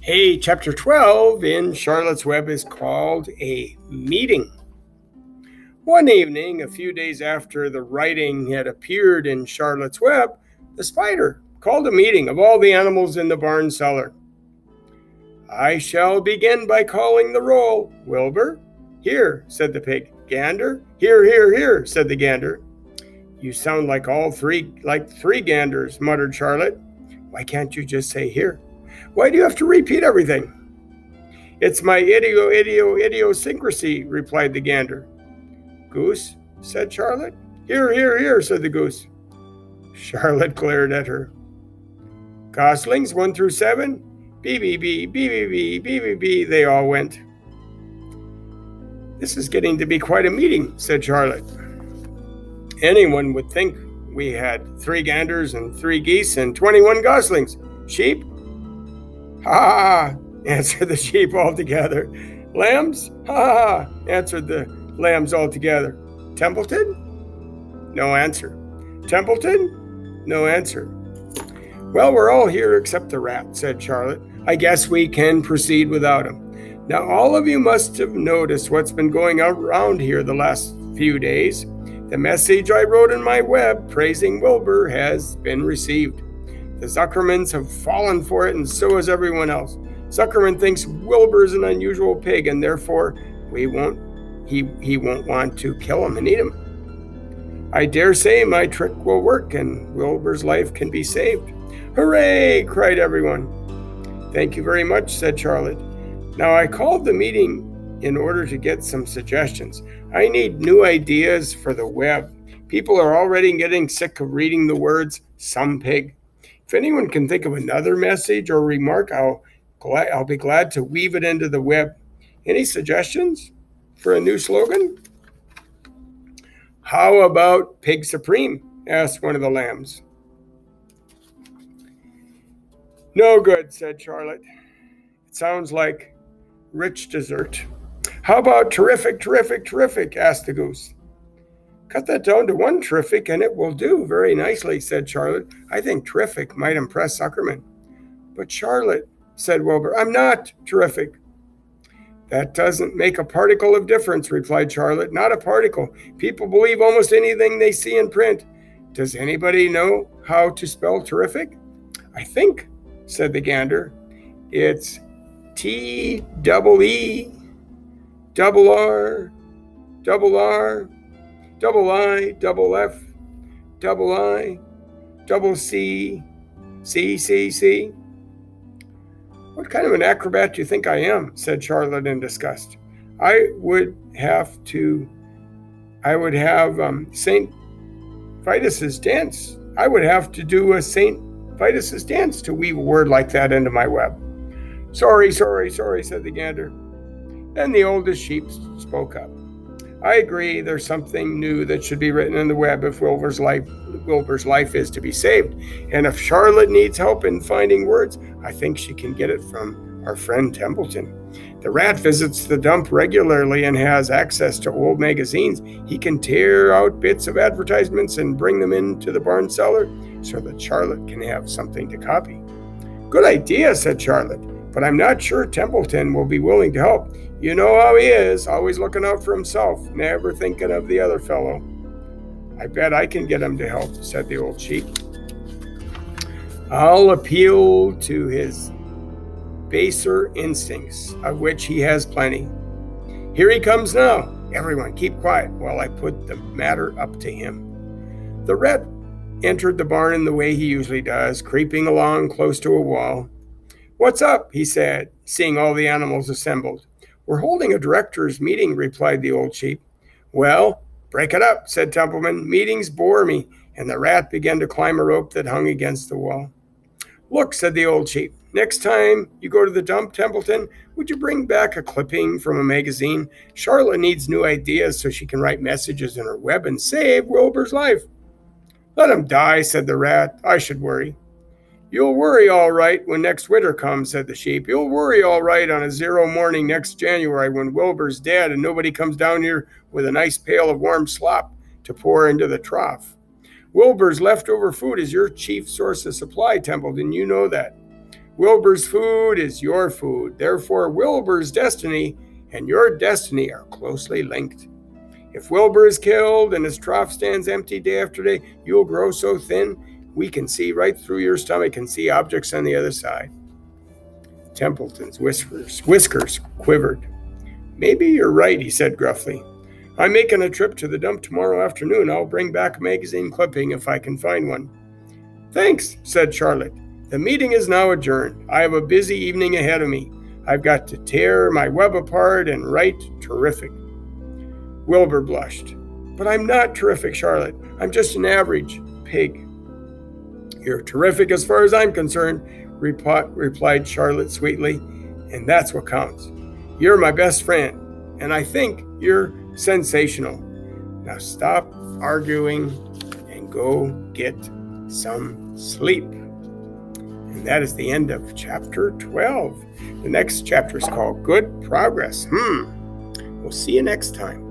Hey, chapter 12 in Charlotte's Web is called A Meeting. One evening, a few days after the writing had appeared in Charlotte's Web, the spider called a meeting of all the animals in the barn cellar. "I shall begin by calling the roll. Wilbur?" "Here," said the pig. "Gander?" "Here, here, here," said the gander. "You sound like three ganders," muttered Charlotte. "Why can't you just say here? Why do you have to repeat everything?" "It's my idiosyncrasy," replied the gander. "Goose?" said Charlotte. "Here, here, here," said the goose. Charlotte glared at her. "Goslings 1 through 7? B, B, B, B, B, B, B, B, B," they all went. "This is getting to be quite a meeting," said Charlotte. "Anyone would think we had 3 ganders and 3 geese and 21 goslings. Sheep?" "Ha ha ha," answered the sheep all together. "Lambs?" "Ha ha ha," answered the lambs all together. "Templeton?" No answer. "Templeton?" No answer. "Well, we're all here except the rat," said Charlotte. "I guess we can proceed without him. Now, all of you must have noticed what's been going around here the last few days. The message I wrote in my web praising Wilbur has been received. The Zuckermans have fallen for it, and so has everyone else. Zuckerman thinks Wilbur's an unusual pig, and therefore he won't want to kill him and eat him. I dare say my trick will work, and Wilbur's life can be saved." "Hooray!" cried everyone. "Thank you very much," said Charlotte. "Now, I called the meeting in order to get some suggestions. I need new ideas for the web. People are already getting sick of reading the words "some pig." If anyone can think of another message or remark, I'll be glad to weave it into the web. Any suggestions for a new slogan? "How about Pig Supreme?" asked one of the lambs. "No good," said Charlotte. "It sounds like rich dessert." "How about Terrific, Terrific, Terrific?" asked the goose. "Cut that down to 1 terrific and it will do very nicely," said Charlotte. "I think terrific might impress Zuckerman." "But Charlotte," said Wilbur, "I'm not terrific." "That doesn't make a particle of difference," replied Charlotte. "Not a particle. People believe almost anything they see in print. Does anybody know how to spell terrific?" "I think," said the gander, "it's T-double-E, double-R, double-R, double-I, double-F, double-I, double-C, C. "What kind of an acrobat do you think I am?" said Charlotte in disgust. I would have St. Vitus's dance. I would have to do a St. Vitus's dance to weave a word like that into my web." Sorry, said the gander. Then the oldest sheep spoke up. "I agree, there's something new that should be written in the web if Wilbur's life is to be saved. And if Charlotte needs help in finding words, I think she can get it from our friend Templeton. The rat visits the dump regularly and has access to old magazines. He can tear out bits of advertisements and bring them into the barn cellar so that Charlotte can have something to copy." "Good idea," said Charlotte, "but I'm not sure Templeton will be willing to help. You know how he is, always looking out for himself, never thinking of the other fellow." "I bet I can get him to help," said the old sheep. "I'll appeal to his baser instincts, of which he has plenty. Here he comes now. Everyone keep quiet while I put the matter up to him." The rat entered the barn in the way he usually does, creeping along close to a wall. "What's up?" he said, seeing all the animals assembled. "We're holding a directors' meeting," replied the old sheep. "Well, break it up," said Templeman. "Meetings bore me," and the rat began to climb a rope that hung against the wall. "Look," said the old sheep, "next time you go to the dump, Templeton, would you bring back a clipping from a magazine? Charlotte needs new ideas so she can write messages in her web and save Wilbur's life." "Let him die," said the rat. "I should worry." "You'll worry all right when next winter comes," said the sheep. "You'll worry all right on a 0 morning next January when Wilbur's dead and nobody comes down here with a nice pail of warm slop to pour into the trough. Wilbur's leftover food is your chief source of supply, Templeton. You know that." Wilbur's food is your food. Therefore, Wilbur's destiny and your destiny are closely linked. If Wilbur is killed and his trough stands empty day after day, you'll grow so thin we can see right through your stomach and see objects on the other side. Templeton's whiskers quivered. Maybe you're right, he said gruffly. I'm making a trip to the dump tomorrow afternoon. I'll bring back a magazine clipping if I can find one. Thanks, said Charlotte. The meeting is now adjourned. I have a busy evening ahead of me. I've got to tear my web apart and write terrific. Wilbur blushed. But I'm not terrific, Charlotte. I'm just an average pig. You're terrific as far as I'm concerned, replied Charlotte sweetly, and that's what counts. You're my best friend, and I think you're sensational. Now stop arguing and go get some sleep. And that is the end of chapter 12. The next chapter is called Good Progress. We'll see you next time.